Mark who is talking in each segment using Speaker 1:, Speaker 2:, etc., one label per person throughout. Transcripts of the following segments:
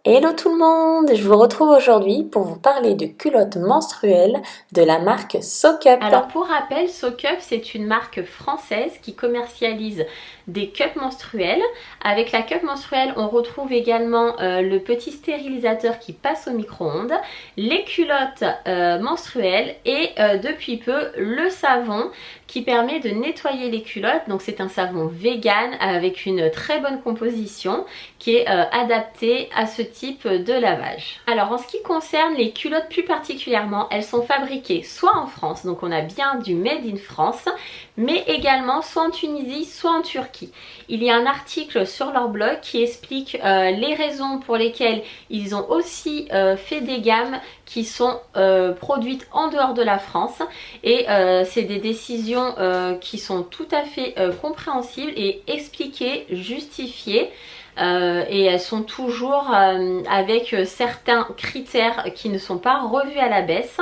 Speaker 1: Hello tout le monde, je vous retrouve aujourd'hui pour vous parler de culottes menstruelles de la marque SoCup.
Speaker 2: Alors pour rappel, SoCup c'est une marque française qui commercialise des cups menstruels. Avec la cup menstruelle, on retrouve également le petit stérilisateur qui passe au micro-ondes, les culottes menstruelles et depuis peu le savon qui permet de nettoyer les culottes. Donc c'est un savon vegan avec une très bonne composition qui est adapté à ce type de lavage. Alors en ce qui concerne les culottes plus particulièrement, elles sont fabriquées soit en France, donc on a bien du Made in France, mais également soit en Tunisie, soit en Turquie. Il y a un article sur leur blog qui explique les raisons pour lesquelles ils ont aussi fait des gammes qui sont produites en dehors de la France, et c'est des décisions qui sont tout à fait compréhensibles et expliquées, justifiées. Et elles sont toujours avec certains critères qui ne sont pas revus à la baisse.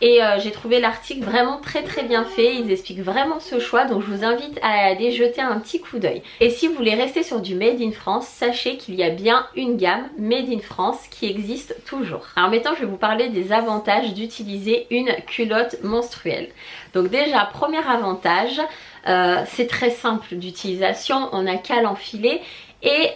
Speaker 2: Et j'ai trouvé l'article vraiment très bien fait, ils expliquent vraiment ce choix, donc je vous invite à aller jeter un petit coup d'œil. Et si vous voulez rester sur du Made in France, sachez qu'il y a bien une gamme Made in France qui existe toujours. Alors maintenant je vais vous parler des avantages d'utiliser une culotte menstruelle. Donc déjà, premier avantage, c'est très simple d'utilisation, on n'a qu'à l'enfiler. Et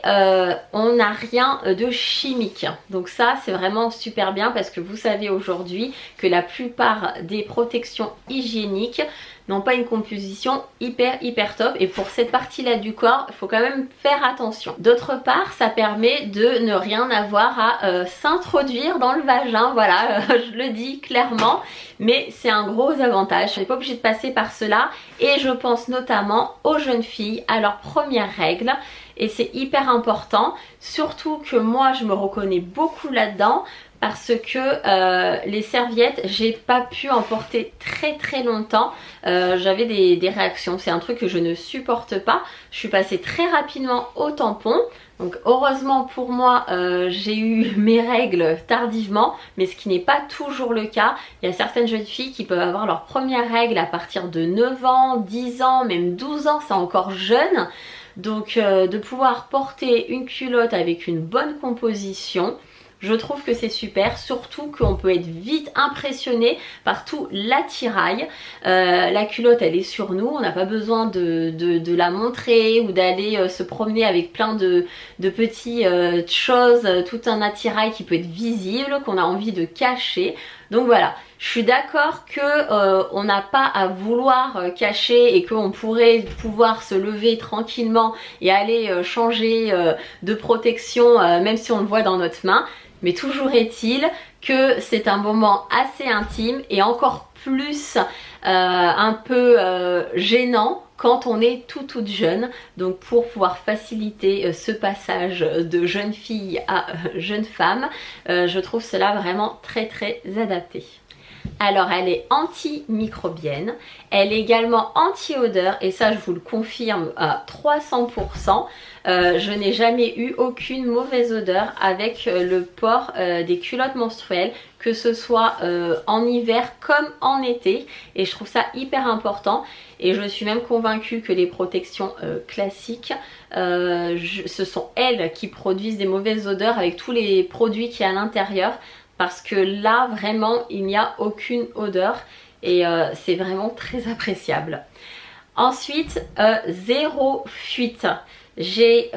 Speaker 2: on n'a rien de chimique, donc ça c'est vraiment super bien parce que vous savez aujourd'hui que la plupart des protections hygiéniques n'ont pas une composition hyper top, et pour cette partie là du corps il faut quand même faire attention. D'autre part, ça permet de ne rien avoir à s'introduire dans le vagin, voilà, je le dis clairement, mais c'est un gros avantage, on n'est pas obligé de passer par cela. Et je pense notamment aux jeunes filles à leurs premières règles, et c'est hyper important, surtout que moi je me reconnais beaucoup là-dedans parce que les serviettes, j'ai pas pu en porter très longtemps. J'avais des réactions, c'est un truc que je ne supporte pas. Je suis passée très rapidement au tampon. Donc heureusement pour moi, j'ai eu mes règles tardivement, mais ce qui n'est pas toujours le cas. Il y a certaines jeunes filles qui peuvent avoir leurs premières règles à partir de 9 ans, 10 ans, même 12 ans, c'est encore jeune. Donc de pouvoir porter une culotte avec une bonne composition, je trouve que c'est super, surtout qu'on peut être vite impressionné par tout l'attirail. La culotte elle est sur nous, on n'a pas besoin de la montrer ou d'aller se promener avec plein de petites choses, tout un attirail qui peut être visible, qu'on a envie de cacher. Donc voilà, je suis d'accord que on n'a pas à vouloir cacher et qu'on pourrait pouvoir se lever tranquillement et aller changer de protection même si on le voit dans notre main. Mais toujours est-il que c'est un moment assez intime et encore plus un peu gênant quand on est toute jeune. Donc pour pouvoir faciliter ce passage de jeune fille à jeune femme, je trouve cela vraiment très adapté. Alors elle est antimicrobienne, elle est également anti-odeur, et ça je vous le confirme à 300%. Je n'ai jamais eu aucune mauvaise odeur avec le port des culottes menstruelles, que ce soit en hiver comme en été, et je trouve ça hyper important. Et je suis même convaincue que les protections classiques, ce sont elles qui produisent des mauvaises odeurs avec tous les produits qu'il y a à l'intérieur. Parce que là vraiment il n'y a aucune odeur et c'est vraiment très appréciable. Ensuite, zéro fuite. J'ai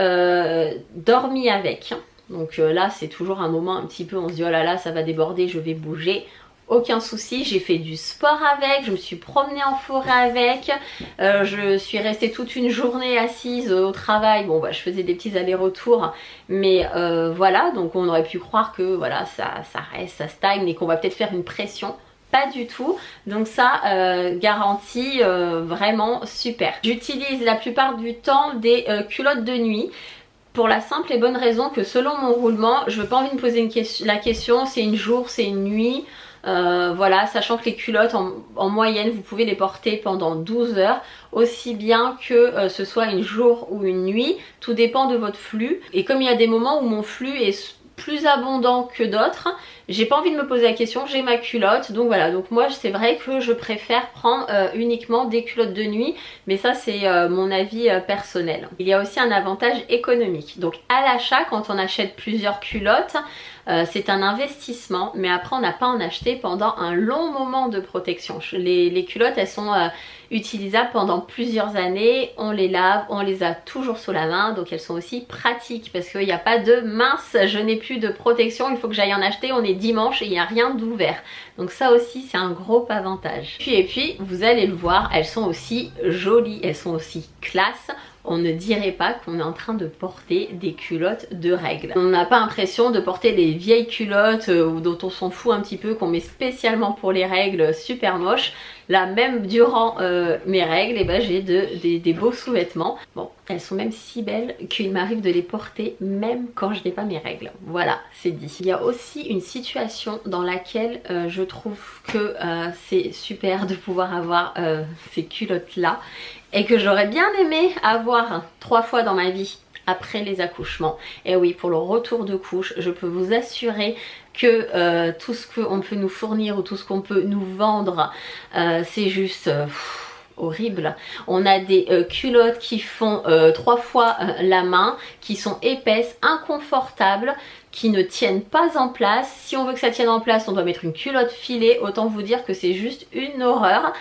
Speaker 2: dormi avec. Donc là c'est toujours un moment un petit peu, on se dit oh là là ça va déborder, je vais bouger. Aucun souci, j'ai fait du sport avec, je me suis promenée en forêt avec, je suis restée toute une journée assise au travail. Bon bah je faisais des petits allers-retours, mais voilà, donc on aurait pu croire que voilà ça reste, ça stagne et qu'on va peut-être faire une pression. Pas du tout, donc ça garantit vraiment super. J'utilise la plupart du temps des culottes de nuit, pour la simple et bonne raison que selon mon roulement, je veux pas envie de me poser la question, c'est une jour, c'est une nuit. Voilà, sachant que les culottes en moyenne vous pouvez les porter pendant 12 heures, aussi bien que ce soit une jour ou une nuit, tout dépend de votre flux. Et comme il y a des moments où mon flux est plus abondant que d'autres. J'ai pas envie de me poser la question, j'ai ma culotte, donc voilà. Donc moi c'est vrai que je préfère prendre uniquement des culottes de nuit, mais ça c'est mon avis personnel. Il y a aussi un avantage économique. Donc à l'achat, quand on achète plusieurs culottes, c'est un investissement, mais après on n'a pas à en acheter pendant un long moment de protection. Les culottes elles sont utilisables pendant plusieurs années, on les lave, on les a toujours sous la main, donc elles sont aussi pratiques parce qu'il n'y a pas de mince, je n'ai plus de protection, il faut que j'aille en acheter, on est dimanche et il n'y a rien d'ouvert. Donc ça aussi c'est un gros avantage. Et puis vous allez le voir, elles sont aussi jolies, elles sont aussi classe. On ne dirait pas qu'on est en train de porter des culottes de règles. On n'a pas l'impression de porter les vieilles culottes dont on s'en fout un petit peu, qu'on met spécialement pour les règles, super moches. Là même durant mes règles, et ben, j'ai des beaux sous-vêtements. Bon, elles sont même si belles qu'il m'arrive de les porter même quand je n'ai pas mes règles. Voilà, c'est dit. Il y a aussi une situation dans laquelle je trouve que c'est super de pouvoir avoir ces culottes là et que j'aurais bien aimé avoir 3 fois dans ma vie après les accouchements. Et oui, pour le retour de couche, je peux vous assurer que tout ce qu'on peut nous fournir ou tout ce qu'on peut nous vendre, c'est juste horrible. On a des culottes qui font 3 fois la main, qui sont épaisses, inconfortables, qui ne tiennent pas en place. Si on veut que ça tienne en place, on doit mettre une culotte filée. Autant vous dire que c'est juste une horreur.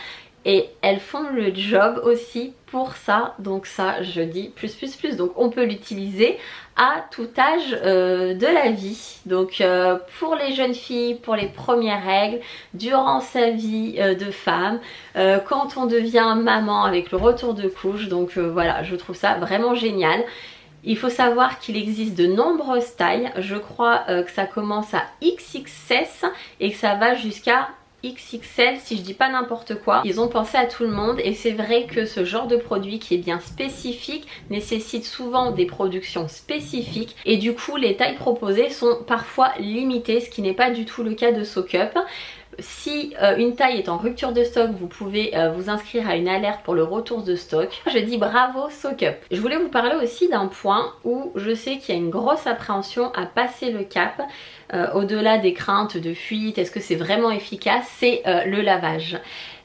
Speaker 2: Et elles font le job aussi pour ça, donc ça je dis plus. Donc on peut l'utiliser à tout âge de la vie. Donc pour les jeunes filles, pour les premières règles, durant sa vie de femme, quand on devient maman avec le retour de couche. Donc voilà, je trouve ça vraiment génial. Il faut savoir qu'il existe de nombreuses tailles. Je crois que ça commence à XXS et que ça va jusqu'à XXL si je dis pas n'importe quoi. Ils ont pensé à tout le monde et c'est vrai que ce genre de produit qui est bien spécifique nécessite souvent des productions spécifiques et du coup les tailles proposées sont parfois limitées, ce qui n'est pas du tout le cas de SoCup. Si une taille est en rupture de stock, vous pouvez vous inscrire à une alerte pour le retour de stock. Je dis bravo SoCup. Je voulais vous parler aussi d'un point où je sais qu'il y a une grosse appréhension à passer le cap. Au-delà des craintes de fuite, est-ce que c'est vraiment efficace? C'est le lavage.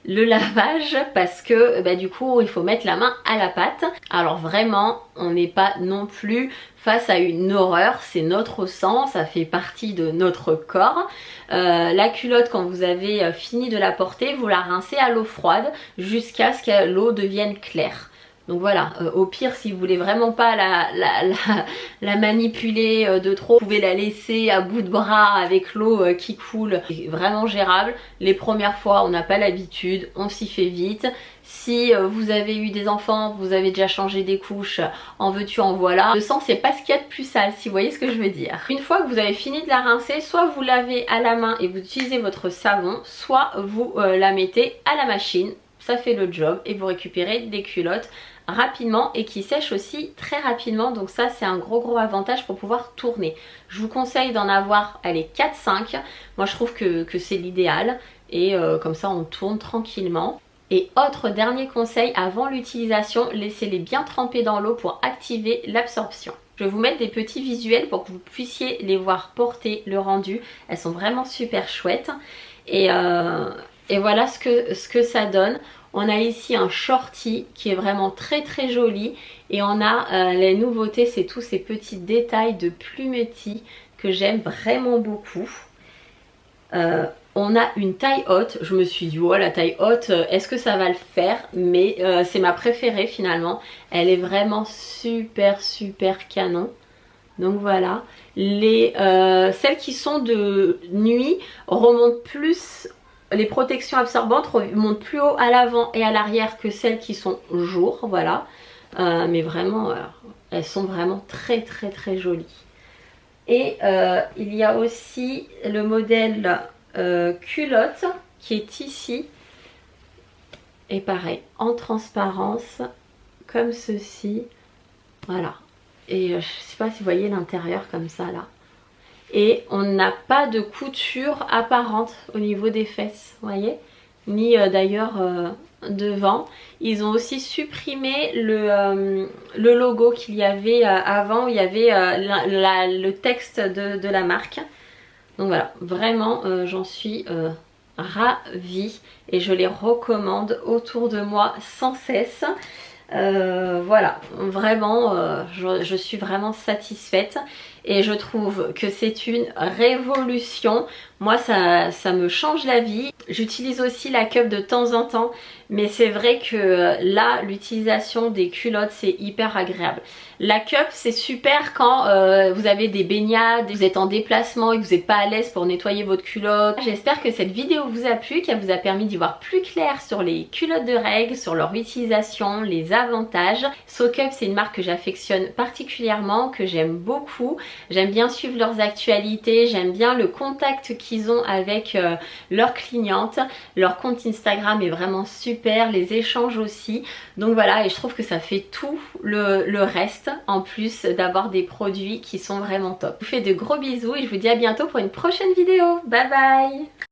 Speaker 2: Le lavage parce que bah, du coup il faut mettre la main à la pâte. Alors vraiment on n'est pas non plus face à une horreur, c'est notre sang, ça fait partie de notre corps. La culotte quand vous avez fini de la porter, vous la rincez à l'eau froide jusqu'à ce que l'eau devienne claire. Donc voilà, au pire si vous voulez vraiment pas la manipuler de trop, vous pouvez la laisser à bout de bras avec l'eau qui coule. C'est vraiment gérable. Les premières fois on n'a pas l'habitude, on s'y fait vite. Si vous avez eu des enfants, vous avez déjà changé des couches, en veux-tu en voilà. Le sang c'est pas ce qu'il y a de plus sale si vous voyez ce que je veux dire. Une fois que vous avez fini de la rincer, soit vous lavez à la main et vous utilisez votre savon, soit vous la mettez à la machine. Ça fait le job et vous récupérez des culottes rapidement et qui sèchent aussi très rapidement, donc ça c'est un gros avantage pour pouvoir tourner. Je vous conseille d'en avoir allez 4-5, moi je trouve que c'est l'idéal et comme ça on tourne tranquillement. Et autre dernier conseil avant l'utilisation, laissez-les bien tremper dans l'eau pour activer l'absorption. Je vais vous mettre des petits visuels pour que vous puissiez les voir porter le rendu, elles sont vraiment super chouettes et voilà ce que ça donne. On a ici un shorty qui est vraiment très joli et on a les nouveautés, c'est tous ces petits détails de plumetis que j'aime vraiment beaucoup. On a une taille haute, je me suis dit oh la taille haute est-ce que ça va le faire, mais c'est ma préférée finalement. Elle est vraiment super canon. Donc voilà, celles qui sont de nuit remontent plus. Les protections absorbantes remontent plus haut à l'avant et à l'arrière que celles qui sont jour, voilà. Mais vraiment, elles sont vraiment très jolies. Et il y a aussi le modèle culotte qui est ici. Et pareil, en transparence, comme ceci. Voilà. Et je ne sais pas si vous voyez l'intérieur comme ça là. Et on n'a pas de couture apparente au niveau des fesses, vous voyez, ni d'ailleurs devant. Ils ont aussi supprimé le logo qu'il y avait avant, où il y avait le texte de la marque. Donc voilà, vraiment j'en suis ravie et je les recommande autour de moi sans cesse. Voilà, vraiment je suis vraiment satisfaite et je trouve que c'est une révolution. Moi ça me change la vie. J'utilise aussi la cup de temps en temps, mais c'est vrai que là l'utilisation des culottes c'est hyper agréable. La cup c'est super quand vous avez des baignades, vous êtes en déplacement et que vous n'êtes pas à l'aise pour nettoyer votre culotte. J'espère que cette vidéo vous a plu, qu'elle vous a permis d'y voir plus clair sur les culottes de règles, sur leur utilisation, les avantages. SoCup c'est une marque que j'affectionne particulièrement, que j'aime beaucoup. J'aime bien suivre leurs actualités, j'aime bien le contact qu'ils ont avec leurs clientes. Leur compte Instagram est vraiment super, les échanges aussi. Donc voilà, et je trouve que ça fait tout le reste en plus d'avoir des produits qui sont vraiment top. Je vous fais de gros bisous et je vous dis à bientôt pour une prochaine vidéo. Bye bye!